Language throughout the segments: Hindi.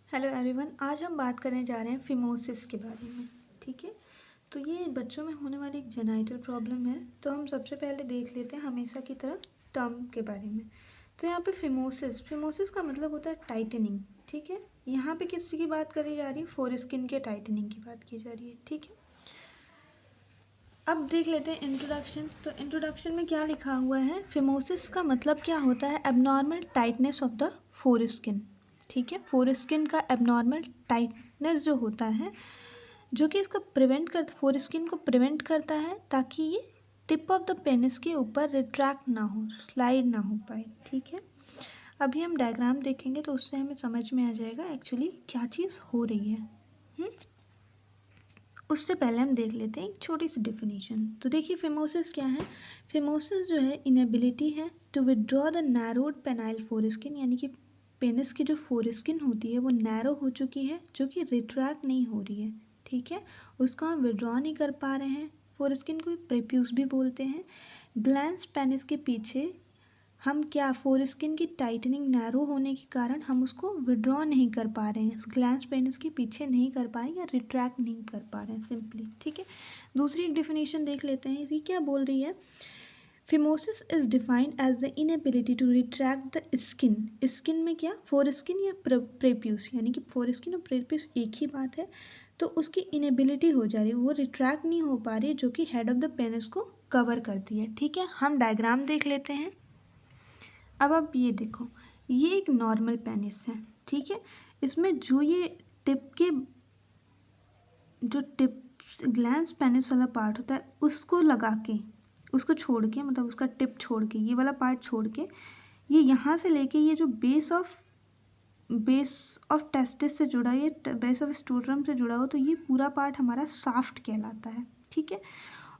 हेलो एवरीवन, आज हम बात करने जा रहे हैं फिमोसिस के बारे में। ठीक है, तो ये बच्चों में होने वाली एक जेनाइटल प्रॉब्लम है। तो हम सबसे पहले देख लेते हैं हमेशा की तरह टर्म के बारे में। तो यहाँ पे फिमोसिस फिमोसिस का मतलब होता है टाइटनिंग। ठीक है, यहाँ पे किस की बात करी जा रही है? फोरस्किन के टाइटनिंग की बात की जा रही है। ठीक है, अब देख लेते हैं इंट्रोडक्शन। तो इंट्रोडक्शन में क्या लिखा हुआ है? फिमोसिस का मतलब क्या होता है? Abnormal tightness of the foreskin. ठीक है, फोरस्किन का एबनॉर्मल टाइटनेस जो होता है, जो कि इसको प्रिवेंट कर फोरस्किन को प्रिवेंट करता है ताकि ये टिप ऑफ द पेनिस के ऊपर रिट्रैक्ट ना हो, स्लाइड ना हो पाए। ठीक है, अभी हम डायग्राम देखेंगे तो उससे हमें समझ में आ जाएगा एक्चुअली क्या चीज़ हो रही है। उससे पहले हम देख लेते हैं एक छोटी सी डिफिनीशन। तो देखिए फिमोसिस क्या है? फिमोसिस जो है इनेबिलिटी है to withdraw the narrowed penile foreskin, यानी कि पेनिस की जो फोरस्किन होती है वो नैरो हो चुकी है, जो कि रिट्रैक्ट नहीं हो रही है। ठीक है, उसको हम विदड्रॉ नहीं कर पा रहे हैं। फोरस्किन को प्रेप्यूस भी बोलते हैं। ग्लैंस पेनिस के पीछे हम क्या, फोरस्किन की टाइटनिंग नैरो होने के कारण हम उसको विड्रॉ नहीं कर पा रहे हैं, ग्लैंस पेनिस के पीछे नहीं कर पा रहे हैं या रिट्रैक्ट नहीं कर पा रहे हैं सिंपली। ठीक है, दूसरी एक डेफिनेशन देख लेते हैं। ये क्या बोल रही है? Phimosis is defined as the inability to retract the skin. Skin में क्या, फोरस्किन या प्रेप्यूस, यानी कि फोरस्किन और प्रेप्यूस एक ही बात है। तो उसकी इनएबिलिटी हो जा रही है, वो रिट्रैक्ट नहीं हो पा रही है, जो कि हेड ऑफ द पेनिस को कवर करती है। ठीक है, हम डायग्राम देख लेते हैं। अब आप ये देखो, ये एक नॉर्मल पेनिस है। ठीक है, इसमें जो ये टिप के जो टिप ग्लैंस पेनिस वाला पार्ट होता है उसको लगा के, उसको छोड़ के, मतलब उसका टिप छोड़ के, ये वाला पार्ट छोड़ के, ये यहाँ से लेके ये जो बेस ऑफ टेस्टिस से जुड़ा, ये बेस ऑफ स्टोट्रम से जुड़ा हो, तो ये पूरा पार्ट हमारा साफ्ट कहलाता है। ठीक है,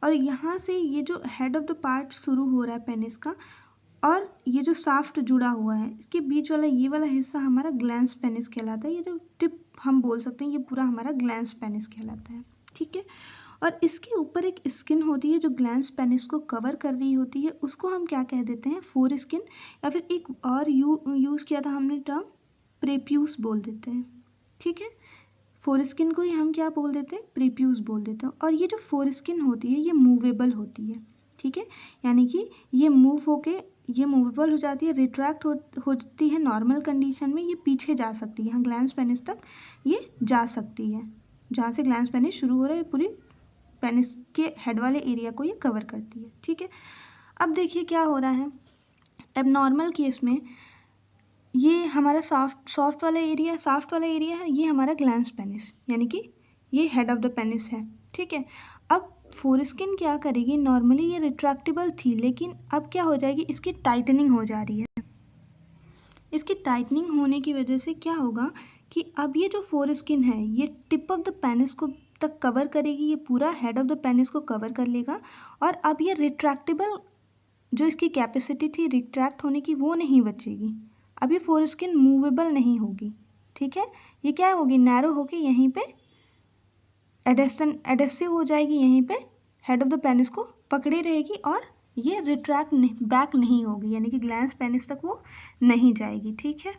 और यहाँ से ये जो हेड ऑफ द पार्ट शुरू हो रहा है पेनिस का, और ये जो साफ्ट जुड़ा हुआ है, इसके बीच वाला ये वाला हिस्सा हमारा ग्लैंस पेनिस कहलाता है। ये जो टिप हम बोल सकते हैं, ये पूरा हमारा ग्लैंस पेनिस कहलाता है। ठीक है, और इसके ऊपर एक स्किन होती है जो ग्लैंस पेनिस को कवर कर रही होती है, उसको हम क्या कह देते हैं? फोर स्किन, या फिर एक और यूज़ किया था हमने टर्म, प्रेप्यूस बोल देते हैं। ठीक है, फोर स्किन को ही हम क्या बोल देते हैं? प्रेप्यूस बोल देते हैं। और ये जो फोर स्किन होती है ये मूवेबल होती है। ठीक है, यानी कि ये मूवेबल हो जाती है, रिट्रैक्ट होती है नॉर्मल कंडीशन में, ये पीछे जा सकती है, यहाँ ग्लैंस पेनिस तक ये जा सकती है। जहाँ से ग्लैंस पेनिस शुरू हो रहा है, पूरी पेनिस के हेड वाले एरिया को ये कवर करती है। ठीक है, अब देखिए क्या हो रहा है। एबनॉर्मल केस में ये हमारा साफ्ट वाला एरिया है, ये हमारा ग्लैंस पेनिस, यानी कि ये हेड ऑफ द पेनिस है। ठीक है, अब फोरस्किन क्या करेगी? नॉर्मली ये रिट्रैक्टेबल थी, लेकिन अब क्या हो जाएगी? इसकी टाइटनिंग हो जा रही है। इसकी टाइटनिंग होने की वजह से क्या होगा कि अब ये जो फोरस्किन है ये टिप ऑफ द पेनिस को तक कवर करेगी, ये पूरा हेड ऑफ द पेनिस को कवर कर लेगा, और अब ये रिट्रैक्टेबल जो इसकी कैपेसिटी थी रिट्रैक्ट होने की, वो नहीं बचेगी। अब ये फोरस्किन मूवेबल नहीं होगी। ठीक है, ये क्या होगी? नैरो होके यहीं पे एडेसिव हो जाएगी, यहीं पे हेड ऑफ द पेनिस को पकड़े रहेगी, और ये रिट्रैक्ट बैक नहीं होगी, यानी कि ग्लैंस पेनिस तक वो नहीं जाएगी। ठीक है,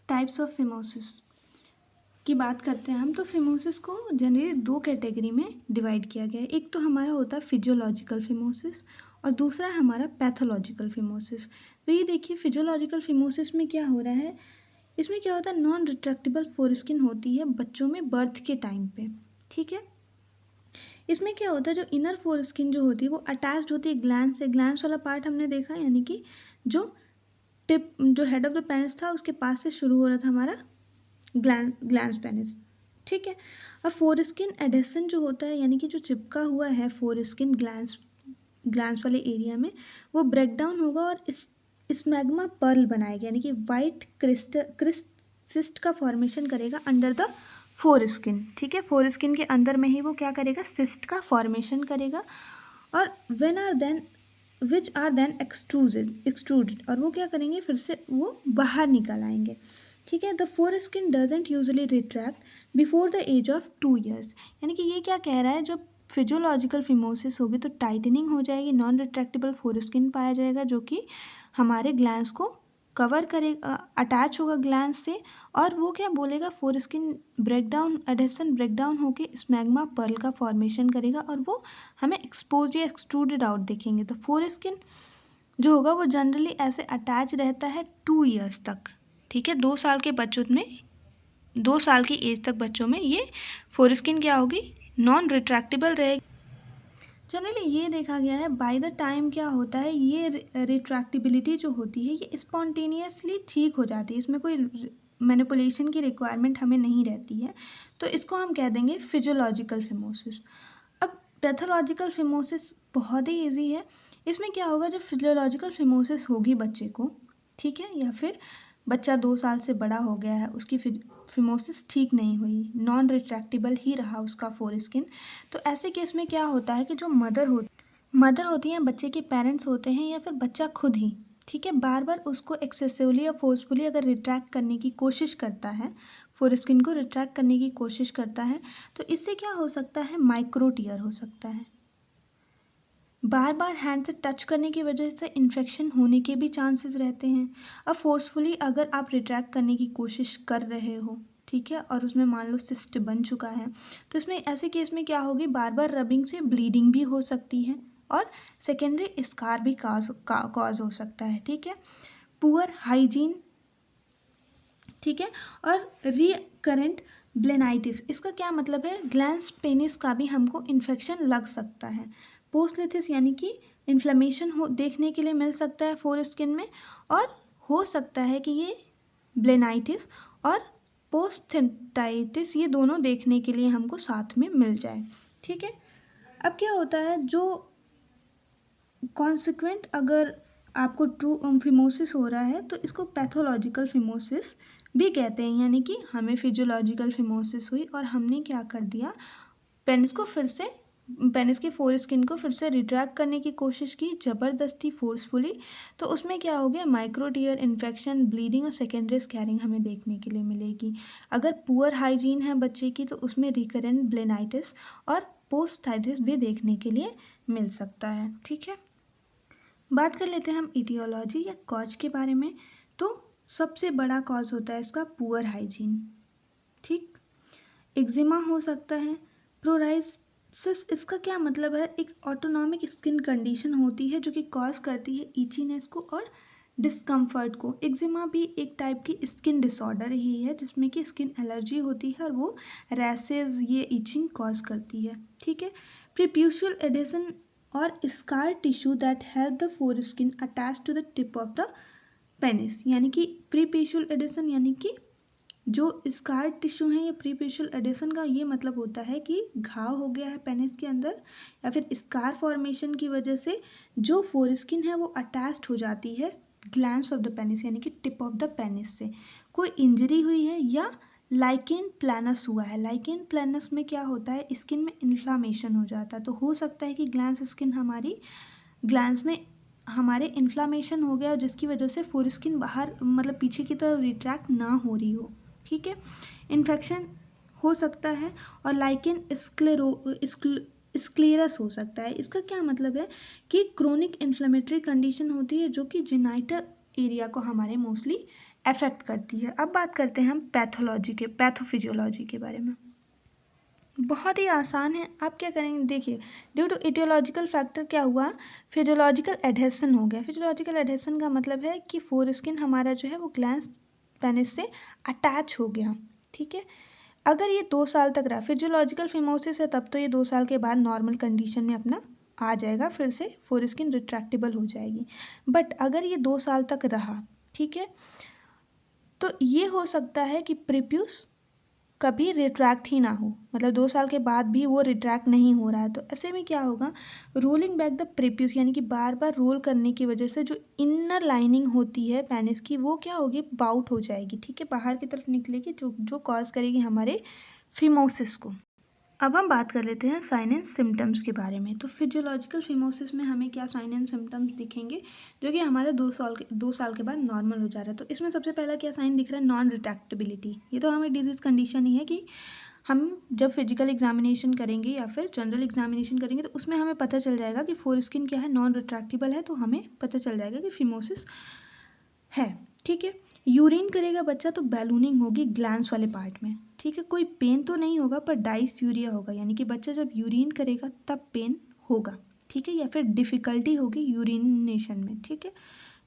टाइप्स ऑफ फिमोसिस की बात करते हैं हम। तो फिमोसिस को जनरली दो कैटेगरी में डिवाइड किया गया है। एक तो हमारा होता है फिजियोलॉजिकल फिमोसिस, और दूसरा है हमारा पैथोलॉजिकल फिमोसिस। तो ये देखिए, फिजियोलॉजिकल फिमोसिस में क्या हो रहा है? इसमें क्या होता है? नॉन रिट्रैक्टेबल फोरस्किन होती है बच्चों में बर्थ के टाइम पे। ठीक है, इसमें क्या होता है? जो इनर फोरस्किन जो होती है वो अटैच्ड होती है ग्लैंड से। ग्लैंड वाला पार्ट हमने देखा, यानी कि जो टिप, जो हेड ऑफ द पेनिस था उसके पास से शुरू हो रहा था हमारा ग्लैंस पेनिस। ठीक है, अब फोरस्किन एडेसन जो होता है, यानी कि जो चिपका हुआ है फोरस्किन ग्लैंस वाले एरिया में, वो ब्रेक डाउन होगा और स्मैग्मा पर्ल बनाएगा, यानी कि वाइट क्रिस्ट का फॉर्मेशन करेगा अंडर द फोरस्किन। ठीक है, फोरस्किन के अंदर में ही वो क्या करेगा? सिस्ट का फॉर्मेशन करेगा, और विच आर देन एक्सट्रूडेड, और वो क्या करेंगे? फिर से वो बाहर निकल आएंगे। ठीक है, the foreskin doesn't usually retract before the age of 2 years, यानी कि ये क्या कह रहा है? जब फिजियोलॉजिकल फिमोसिस होगी तो टाइटनिंग हो जाएगी, नॉन रिट्रैक्टेबल फोरस्किन पाया जाएगा, जो कि हमारे ग्लैंड्स को कवर करेगा, अटैच होगा ग्लैंस से, और वो क्या बोलेगा, फोरस्किन ब्रेकडाउन, एडहेसन ब्रेकडाउन होके स्मैग्मा पर्ल का फॉर्मेशन करेगा और वो हमें एक्सपोज या एक्सट्रूडेड आउट दिखेंगे। तो फोरस्किन जो होगा वो जनरली ऐसे अटैच रहता है 2 ईयर्स तक, ठीक है। 2 साल के बच्चों में, 2 साल की एज तक बच्चों में ये फोरस्किन क्या होगी, नॉन रिट्रैक्टेबल रहेगी। जनरली ये देखा गया है बाय द टाइम क्या होता है, ये रिट्रैक्टिबिलिटी जो होती है ये स्पॉन्टेनियसली ठीक हो जाती है, इसमें कोई मैनिपुलेशन की रिक्वायरमेंट हमें नहीं रहती है। तो इसको हम कह देंगे फिजियोलॉजिकल फिमोसिस। अब पैथोलॉजिकल फिमोसिस बहुत ही ईजी है। इसमें क्या होगा, जब फिजियोलॉजिकल फिमोसिस होगी बच्चे को, ठीक है, या फिर बच्चा 2 साल से बड़ा हो गया है, उसकी फिमोसिस ठीक नहीं हुई, नॉन रिट्रैक्टेबल ही रहा उसका फोरस्किन, तो ऐसे केस में क्या होता है कि जो मदर होती हैं, बच्चे के पेरेंट्स होते हैं या फिर बच्चा खुद ही, ठीक है, बार बार उसको एक्सेसिवली या फोर्सफुली अगर रिट्रैक्ट करने की कोशिश करता है, फोरस्किन को रिट्रैक्ट करने की कोशिश करता है, तो इससे क्या हो सकता है, माइक्रो टीयर हो सकता है। बार बार हैंड से टच करने की वजह से इन्फेक्शन होने के भी चांसेस रहते हैं। अब फोर्सफुली अगर आप रिट्रैक्ट करने की कोशिश कर रहे हो, ठीक है, और उसमें मान लो सिस्ट बन चुका है, तो इसमें ऐसे केस में क्या होगी, बार बार रबिंग से ब्लीडिंग भी हो सकती है और सेकेंडरी स्कार भी कॉज हो सकता है, ठीक है। पुअर हाइजीन, ठीक है, और रिकरेंट ब्लेनाइटिस, इसका क्या मतलब है, ग्लैंस पेनिस का भी हमको इन्फेक्शन लग सकता है। पोस्टलिथिस यानी कि इन्फ्लेमेशन हो देखने के लिए मिल सकता है फोरस्किन में, और हो सकता है कि ये ब्लेनाइटिस और पोस्टिटाइटिस ये दोनों देखने के लिए हमको साथ में मिल जाए, ठीक है। अब क्या होता है, जो कॉन्सिक्वेंट अगर आपको ट्रू फिमोसिस हो रहा है तो इसको पैथोलॉजिकल फिमोसिस भी कहते हैं, यानी कि हमें फिजियोलॉजिकल फिमोसिस हुई और हमने क्या कर दिया, पेनिस के फोरस्किन को फिर से रिट्रैक्ट करने की कोशिश की ज़बरदस्ती, फोर्सफुली, तो उसमें क्या हो गया, माइक्रो टीयर, इन्फेक्शन, ब्लीडिंग और सेकेंडरी स्कैरिंग हमें देखने के लिए मिलेगी। अगर पुअर हाइजीन है बच्चे की तो उसमें रिकरेंट ब्लेनाइटिस और पोस्टाइटिस भी देखने के लिए मिल सकता है, ठीक है। बात कर लेते हैं हम इटियोलॉजी या कॉज के बारे में। तो सबसे बड़ा कॉज होता है इसका पुअर हाइजीन, ठीक। एक्जिमा हो सकता है। प्रोराइसिस, इसका क्या मतलब है, एक ऑटोनॉमिक स्किन कंडीशन होती है जो कि कॉज करती है ईचीनेस को और डिस्कम्फर्ट को। एक्जिमा भी एक टाइप की स्किन डिसऑर्डर ही है जिसमें कि स्किन एलर्जी होती है और वो रैसेस, ये ईचिंग कॉज करती है, ठीक है। प्रीप्यूशियल एडेशन और scar tissue that help the foreskin attach to the tip of the penis, यानी कि प्रीपेशियल एडेशन, यानी कि जो स्कार टिश्यू है, ये प्रीपेशियल एडेशन का ये मतलब होता है कि घाव हो गया है पेनिस के अंदर या फिर स्कार फॉर्मेशन की वजह से जो फोरस्किन है वो अटैच्ड हो जाती है ग्लैंड्स ऑफ द पेनिस, यानी कि टिप ऑफ द पेनिस से। कोई इंजरी हुई है या लाइकेन प्लानस हुआ है, लाइकेन प्लानस में क्या होता है, स्किन में इन्फ्लामेशन हो जाता है, तो हो सकता है कि ग्लैंड्स स्किन ग्लैंड्स में हमारे इन्फ्लामेशन हो गया जिसकी वजह से फोरस्किन बाहर मतलब पीछे की तरफ रिट्रैक्ट ना हो रही हो, ठीक है। इन्फेक्शन हो सकता है और लाइकेन स्क्लेरस हो सकता है। इसका क्या मतलब है कि क्रोनिक इन्फ्लेमेटरी कंडीशन होती है जो कि जेनाइटल एरिया को हमारे मोस्टली अफेक्ट करती है। अब बात करते हैं हम पैथोफिजियोलॉजी के बारे में। बहुत ही आसान है, आप क्या करेंगे, देखिए, ड्यू टू इटियोलॉजिकल फैक्टर क्या हुआ, फिजियोलॉजिकल एडहेसन हो गया। फिजियोलॉजिकल एडहेसन का मतलब है कि फोरस्किन हमारा जो है वो ग्लैंस पेनिस से अटैच हो गया, ठीक है। अगर ये 2 साल तक रहा, फिजियोलॉजिकल फिमोसिस है तब तो ये 2 साल के बाद नॉर्मल कंडीशन में अपना आ जाएगा, फिर से फोरस्किन रिट्रैक्टेबल हो जाएगी। बट अगर ये 2 साल तक रहा, ठीक है, तो ये हो सकता है कि प्रीप्यूस कभी रिट्रैक्ट ही ना हो, मतलब 2 साल के बाद भी वो रिट्रैक्ट नहीं हो रहा है, तो ऐसे में क्या होगा, रोलिंग बैक द प्रीप्यूस, यानी कि बार बार रोल करने की वजह से जो इनर लाइनिंग होती है पेनिस की वो क्या होगी, बाउट हो जाएगी, ठीक है, बाहर की तरफ निकलेगी, जो कॉज करेगी हमारे फिमोसिस को। अब हम बात कर लेते हैं साइन एंड सिम्टम्स के बारे में। तो फिजियोलॉजिकल फिमोसिस में हमें क्या साइन एंड सिम्टम्स दिखेंगे जो कि हमारे 2 साल के बाद नॉर्मल हो जा रहा है। तो इसमें सबसे पहला क्या साइन दिख रहा है, नॉन रिट्रैक्टेबिलिटी। ये तो हमें डिजीज़ कंडीशन ही है कि हम जब फिजिकल एग्जामिनेशन करेंगे या फिर जनरल एग्जामिनेशन करेंगे तो उसमें हमें पता चल जाएगा कि फोरस्किन क्या है, नॉन रिट्रैक्टेबल है, तो हमें पता चल जाएगा कि फिमोसिस है, ठीक है। यूरिन करेगा बच्चा तो बैलूनिंग होगी ग्लैंड्स वाले पार्ट में, ठीक है। कोई पेन तो नहीं होगा पर डाइस्यूरिया होगा, यानी कि बच्चा जब यूरिन करेगा तब पेन होगा, ठीक है, या फिर डिफ़िकल्टी होगी यूरिनेशन में, ठीक है।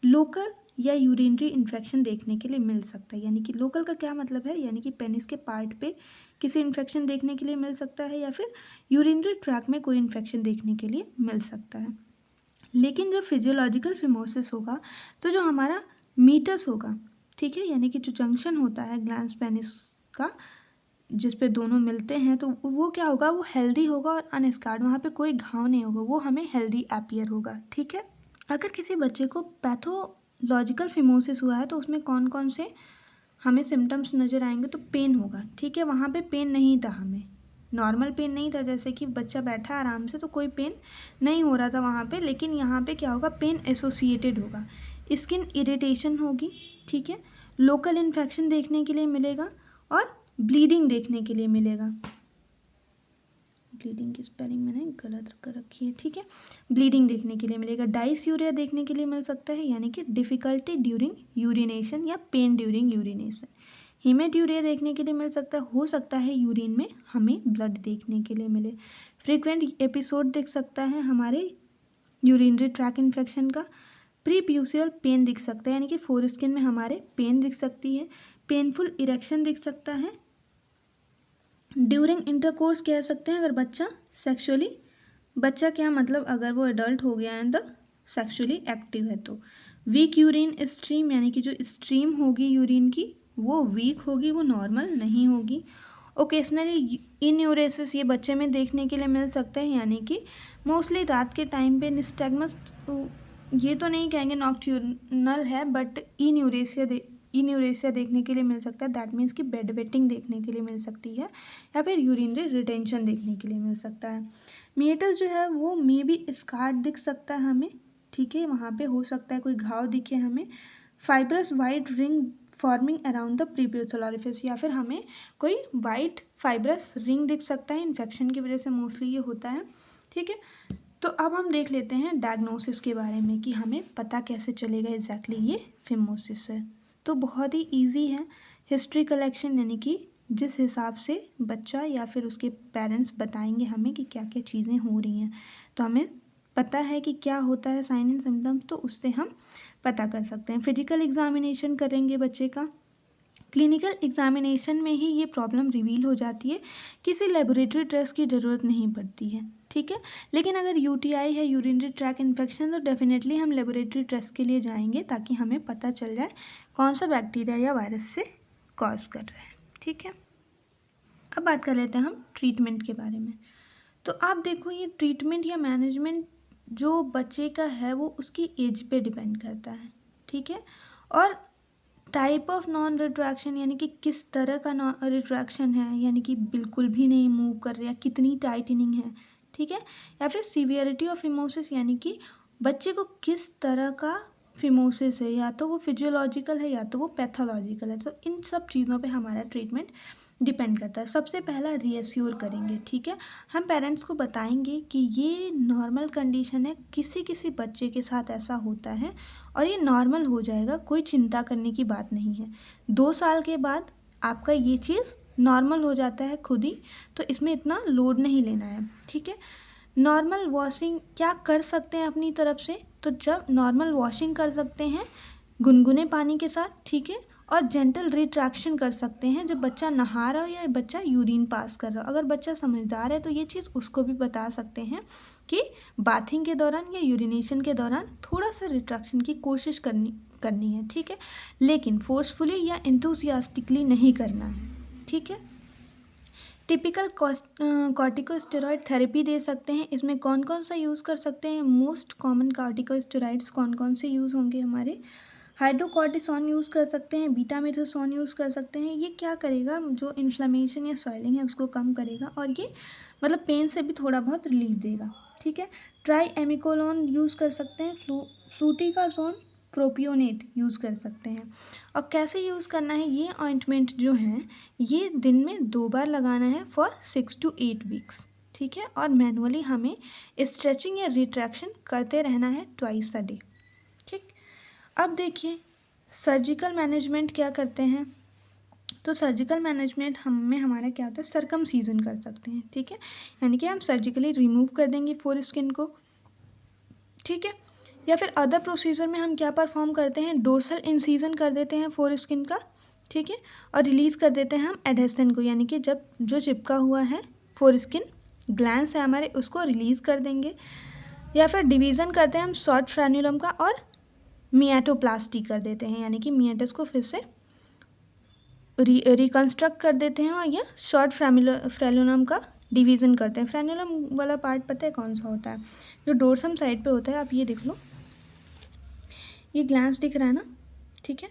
लोकल या यूरिनरी इन्फेक्शन देखने के लिए मिल सकता है, यानी कि लोकल का क्या मतलब है, यानी कि पेनिस के पार्ट पे किसी इन्फेक्शन देखने के लिए मिल सकता है, या फिर यूरिनरी ट्रैक में कोई इन्फेक्शन देखने के लिए मिल सकता है। लेकिन जब फिजियोलॉजिकल फिमोसिस होगा तो जो हमारा मीटस होगा, ठीक है, यानी कि जो जंक्शन होता है ग्लैंड्स पेनिस का जिस पे दोनों मिलते हैं, तो वो क्या होगा, वो हेल्दी होगा और अनस्कार्ड, वहाँ पे कोई घाव नहीं होगा, वो हमें हेल्दी अपीयर होगा, ठीक है। अगर किसी बच्चे को पैथोलॉजिकल फिमोसिस हुआ है तो उसमें कौन कौन से हमें सिम्टम्स नज़र आएंगे, तो पेन होगा, ठीक है। वहाँ पे पेन नहीं था, हमें नॉर्मल पेन नहीं था, जैसे कि बच्चा बैठा आराम से तो कोई पेन नहीं हो रहा था वहाँ पे, लेकिन यहाँ पे क्या होगा, पेन एसोसिएटेड होगा, स्किन इरिटेशन होगी, ठीक है, लोकल इन्फेक्शन देखने के लिए मिलेगा और ब्लीडिंग देखने के लिए मिलेगा। ब्लीडिंग की स्पेलिंग मैंने गलत कर रखी है, ठीक है। ब्लीडिंग देखने के लिए मिलेगा, डाइस्यूरिया देखने के लिए मिल सकता है, यानी कि डिफ़िकल्टी ड्यूरिंग यूरिनेशन या पेन ड्यूरिंग यूरिनेशन। हीमेट्यूरिया देखने के लिए मिल सकता है, हो सकता है यूरिन में हमें ब्लड देखने के लिए मिले। फ्रीक्वेंट एपिसोड दिख सकता है हमारे यूरिनरी ट्रैक इन्फेक्शन का। प्रीप्यूसियल पेन दिख सकता है, यानी कि फोरस्किन में हमारे पेन दिख सकती है। पेनफुल इरेक्शन दिख सकता है। ड्यूरिंग इंटरकोर्स कह सकते हैं अगर बच्चा सेक्सुअली, बच्चा क्या मतलब अगर वो एडल्ट हो गया एंड द सेक्सुअली एक्टिव है तो। वीक यूरिन स्ट्रीम, यानी कि जो स्ट्रीम होगी यूरिन की वो वीक होगी, वो नॉर्मल नहीं होगी। ओकेजनली इन्यूरेसिस ये बच्चे में देखने के लिए मिल सकता है, यानी कि मोस्टली रात के टाइम पे निस्टैग्मस, ये तो नहीं कहेंगे नॉक्ट्यूर्नल है, बट इन्यूरेसिया देखने के लिए मिल सकता है, दैट मीन्स कि बेड वेटिंग देखने के लिए मिल सकती है, या फिर यूरिनरी रिटेंशन देखने के लिए मिल सकता है। मीटस जो है वो मे बी स्कार्ड दिख सकता है हमें, ठीक है, वहाँ पे हो सकता है कोई घाव दिखे हमें। Fibrous white ring forming around the preputial orifice, या फिर हमें कोई वाइट फाइब्रस रिंग दिख सकता है, इन्फेक्शन की वजह से मोस्टली ये होता है, ठीक है। तो अब हम देख लेते हैं डायग्नोसिस के बारे में कि हमें पता कैसे चलेगा एग्जैक्टली ये फिमोसिस है। तो बहुत ही इजी है, हिस्ट्री कलेक्शन, यानी कि जिस हिसाब से बच्चा या फिर उसके पेरेंट्स बताएंगे हमें कि क्या क्या चीज़ें हो रही हैं, तो हमें पता है कि क्या होता है साइन एंड सिम्टम्स, तो उससे हम पता कर सकते हैं। फिजिकल एग्जामिनेशन करेंगे बच्चे का, क्लिनिकल एग्जामिनेशन में ही ये प्रॉब्लम रिवील हो जाती है, किसी लेबोरेटरी टेस्ट की ज़रूरत नहीं पड़ती है, ठीक है। लेकिन अगर यूटीआई है, यूरिनरी ट्रैक इन्फेक्शन, तो डेफिनेटली हम लेबोरेटरी टेस्ट के लिए जाएंगे ताकि हमें पता चल जाए कौन सा बैक्टीरिया या वायरस से कॉज कर रहा है, ठीक है। अब बात कर लेते हैं हम ट्रीटमेंट के बारे में। तो आप देखो ये ट्रीटमेंट या मैनेजमेंट जो बच्चे का है वो उसकी एज पे डिपेंड करता है, ठीक है। और टाइप ऑफ नॉन रिट्रैक्शन, यानी कि किस तरह का नॉन रिट्रैक्शन है, यानी कि बिल्कुल भी नहीं मूव कर रहा, कितनी टाइटनिंग है, ठीक है। या फिर सीवियरिटी ऑफ फिमोसिस, यानी कि बच्चे को किस तरह का फिमोसिस है, या तो वो फिजियोलॉजिकल है या तो वो पैथोलॉजिकल है। तो इन सब चीज़ों पे हमारा ट्रीटमेंट डिपेंड करता है। सबसे पहला रीअश्योर करेंगे, ठीक है, हम पेरेंट्स को बताएंगे कि ये नॉर्मल कंडीशन है, किसी किसी बच्चे के साथ ऐसा होता है और ये नॉर्मल हो जाएगा, कोई चिंता करने की बात नहीं है। 2 साल के बाद आपका ये चीज़ नॉर्मल हो जाता है खुद ही, तो इसमें इतना लोड नहीं लेना है, ठीक है। नॉर्मल वॉशिंग क्या कर सकते हैं अपनी तरफ से, तो जब नॉर्मल वॉशिंग कर सकते हैं गुनगुने पानी के साथ, ठीक है, और जेंटल रिट्रैक्शन कर सकते हैं जब बच्चा नहा रहा हो या बच्चा यूरिन पास कर रहा हो। अगर बच्चा समझदार है तो ये चीज़ उसको भी बता सकते हैं कि बाथिंग के दौरान या यूरिनेशन के दौरान थोड़ा सा रिट्रैक्शन की कोशिश करनी है, ठीक है, लेकिन फोर्सफुली या इंथुसियास्टिकली नहीं करना है, ठीक है। टिपिकल कॉर्टिकोस्टेरॉइड थेरेपी दे सकते हैं, इसमें कौन कौन सा यूज़ कर सकते हैं, मोस्ट कॉमन कॉर्टिकोस्टेरॉइड्स कौन कौन से यूज़ होंगे हमारे, हाइड्रोकॉर्टिसोन यूज़ कर सकते हैं, बीटामिथासोन यूज़ कर सकते हैं। ये क्या करेगा, जो इन्फ्लेमेशन या स्वेलिंग है उसको कम करेगा और ये मतलब पेन से भी थोड़ा बहुत रिलीफ देगा, ठीक है। ट्राई एमिकोलोन यूज़ कर सकते हैं, फ्लूटिकाजोन प्रोपियोनेट यूज़ कर सकते हैं। और कैसे यूज़ करना है, ये ऑइंटमेंट जो हैं ये दिन में 2 बार लगाना है फॉर 6 to 8 वीक्स, ठीक है। और मैनुअली हमें स्ट्रेचिंग या रिट्रैक्शन करते रहना है ट्वाइस अ डे, ठीक। अब देखिए सर्जिकल मैनेजमेंट क्या करते हैं, तो सर्जिकल मैनेजमेंट में हमारा क्या होता है, सर्कमसीजन कर सकते हैं, ठीक है, यानी कि हम सर्जिकली रिमूव कर देंगे फोर स्किन को, ठीक है। या फिर अदर प्रोसीजर में हम क्या परफॉर्म करते हैं, डोर्सल इंसीजन कर देते हैं फोर स्किन का, ठीक है, और रिलीज़ कर देते हैं हम एडहेसन को, यानी कि जब जो चिपका हुआ है फोर स्किन ग्लैंड्स है हमारे उसको रिलीज़ कर देंगे। या फिर डिवीज़न करते हैं हम शॉर्ट फ्रेन्यूलम का और मियाटोप्लास्टी कर देते हैं, यानी कि मियाटस को फिर से रिकन्स्ट्रक्ट कर देते हैं और ये शॉर्ट फ्रेन्यूलम का डिवीज़न करते हैं। फ्रेन्यूलम वाला पार्ट पता है कौन सा होता है, जो डोर्सम साइड पे होता है, आप ये देख लो, ये ग्लैंड्स दिख रहा है ना, ठीक है,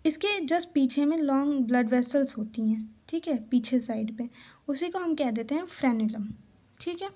इसके जस्ट पीछे में लॉन्ग ब्लड वेसल्स होती हैं, ठीक है, पीछे साइड पे, उसी को हम कह देते हैं फ्रेन्यूलम, ठीक है।